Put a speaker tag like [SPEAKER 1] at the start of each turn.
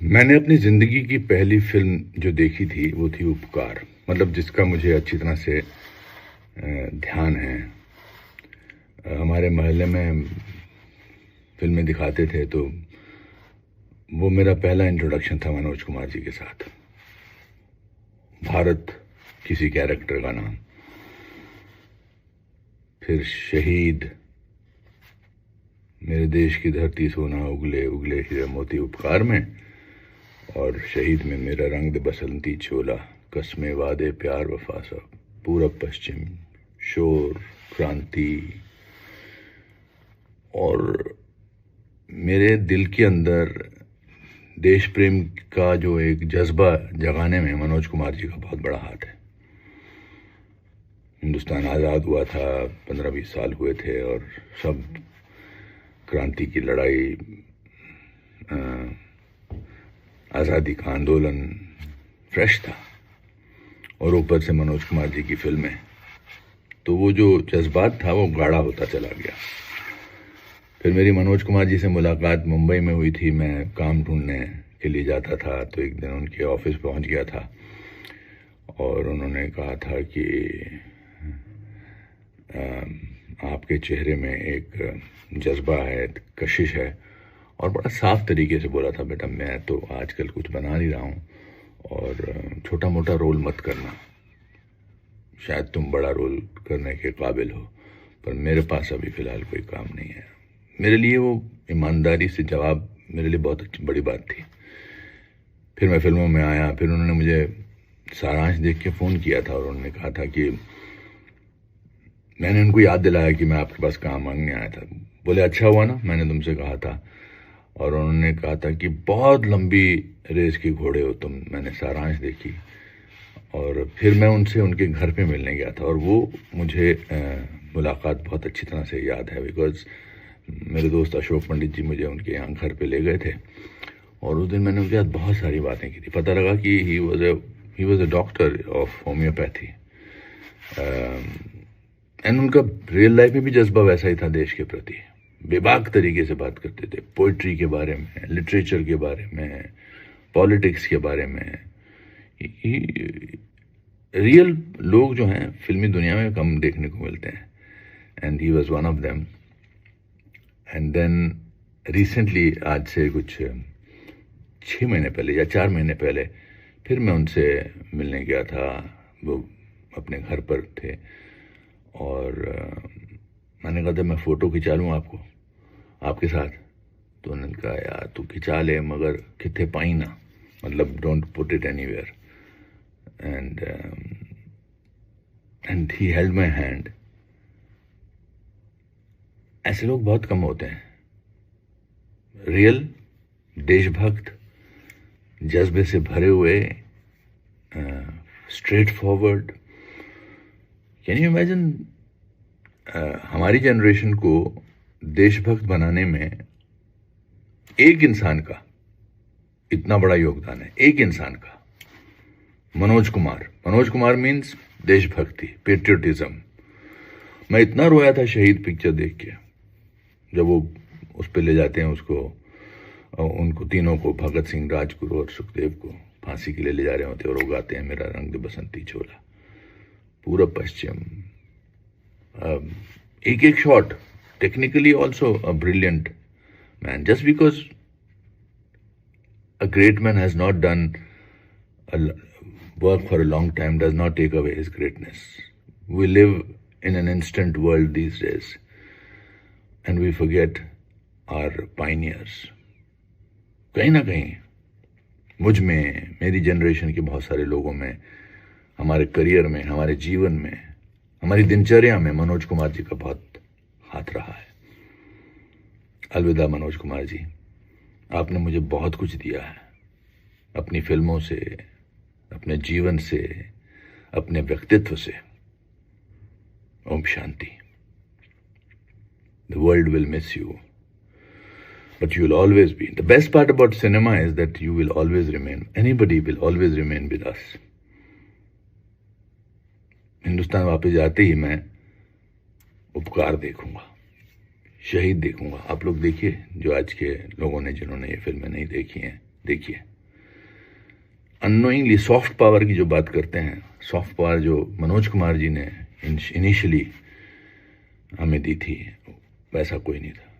[SPEAKER 1] मैंने अपनी ज़िंदगी की पहली फ़िल्म जो देखी थी वो थी उपकार। मतलब जिसका मुझे अच्छी तरह से ध्यान है। हमारे मोहल्ले में फ़िल्में दिखाते थे तो वो मेरा पहला इंट्रोडक्शन था मनोज कुमार जी के साथ। भारत किसी कैरेक्टर का नाम, फिर शहीद, मेरे देश की धरती सोना उगले उगले हीरे मोती उपकार में, और शहीद में मेरा रंग दे बसंती चोला, कस्मे वादे प्यार वफा सब, पूरब पश्चिम, शोर, क्रांति। और मेरे दिल के अंदर देश प्रेम का जो एक जज्बा जगाने में मनोज कुमार जी का बहुत बड़ा हाथ है। हिंदुस्तान आज़ाद हुआ था, 15-20 साल हुए थे और सब क्रांति की लड़ाई, आज़ादी का आंदोलन फ्रेश था, और ऊपर से मनोज कुमार जी की फिल्में, तो वो जो जज्बात था वो गाढ़ा होता चला गया। फिर मेरी मनोज कुमार जी से मुलाकात मुंबई में हुई थी। मैं काम ढूंढने के लिए जाता था तो एक दिन उनके ऑफिस पहुंच गया था और उन्होंने कहा था कि आपके चेहरे में एक जज्बा है, कशिश है, और बड़ा साफ तरीके से बोला था, बेटा मैं तो आजकल कुछ बना नहीं रहा हूँ और छोटा मोटा रोल मत करना, शायद तुम बड़ा रोल करने के काबिल हो, पर मेरे पास अभी फ़िलहाल कोई काम नहीं है। मेरे लिए वो ईमानदारी से जवाब मेरे लिए बहुत अच्छी बड़ी बात थी। फिर मैं फिल्मों में आया, फिर उन्होंने मुझे सारांश देख के फ़ोन किया था और उन्होंने कहा था कि मैंने उनको याद दिलाया कि मैं आपके पास काम मांगने आया था। बोले अच्छा हुआ ना मैंने तुमसे कहा था। और उन्होंने कहा था कि बहुत लंबी रेस की घोड़े हो तुम। मैंने सारांश देखी और फिर मैं उनसे उनके घर पे मिलने गया था और वो मुझे मुलाकात बहुत अच्छी तरह से याद है, बिकॉज मेरे दोस्त अशोक पंडित जी मुझे उनके यहाँ घर पे ले गए थे और उस दिन मैंने उनके साथ बहुत सारी बातें की थी। पता लगा कि he was a doctor of homeopathy, and उनका रियल लाइफ में भी जज्बा वैसा ही था देश के प्रति। बेबाक तरीके से बात करते थे, पोइट्री के बारे में, लिटरेचर के बारे में, पॉलिटिक्स के बारे में। रियल लोग जो हैं फिल्मी दुनिया में कम देखने को मिलते हैं, and he was one of them. And then recently, आज से कुछ 6 महीने पहले या 4 महीने पहले, फिर मैं उनसे मिलने गया था। वो अपने घर पर थे और मैंने कहा था मैं फ़ोटो खिंचा लूँ आपके साथ। तो उन्होंने कहा यार तू खिंचा ले मगर किथे पाई ना, मतलब don't put it anywhere. And he held my hand. ऐसे लोग बहुत कम होते हैं, रियल, देशभक्त, जज्बे से भरे हुए, straight forward. Can you imagine हमारी जनरेशन को देशभक्त बनाने में एक इंसान का इतना बड़ा योगदान है, एक इंसान का, मनोज कुमार मीन्स देशभक्ति, पेट्रियोटिज्म। मैं इतना रोया था शहीद पिक्चर देख के, जब वो उस पे ले जाते हैं उनको तीनों को, भगत सिंह, राजगुरु और सुखदेव को फांसी के लिए ले जा रहे होते और वो गाते हैं मेरा रंग दे बसंती चोला, पूरब पश्चिम। एक एक shot, technically also a brilliant man. Just because a great man has not done work for a long time does not take away his greatness. We live in an instant world these days and we forget our pioneers. कहीं ना कहीं मुझ में, मेरी generation के बहुत सारे लोगों में, हमारे करियर में, हमारे जीवन में, हमारी दिनचर्या में मनोज कुमार जी का बहुत हाथ रहा है। अलविदा मनोज कुमार जी, आपने मुझे बहुत कुछ दिया है, अपनी फिल्मों से, अपने जीवन से, अपने व्यक्तित्व से। Om Shanti. The world will miss you, but you will always be. The best part about cinema is that you will always remain. Anybody will always remain with us. Hindustan वापस जाते ही मैं उपकार देखूंगा, शहीद देखूंगा। आप लोग देखिए, जो आज के लोगों ने, जिन्होंने ये फिल्में नहीं देखी हैं, देखिए। अननोइंगली सॉफ्ट पावर की जो बात करते हैं, सॉफ्ट पावर जो मनोज कुमार जी ने इनिशियली हमें दी थी, वैसा कोई नहीं था।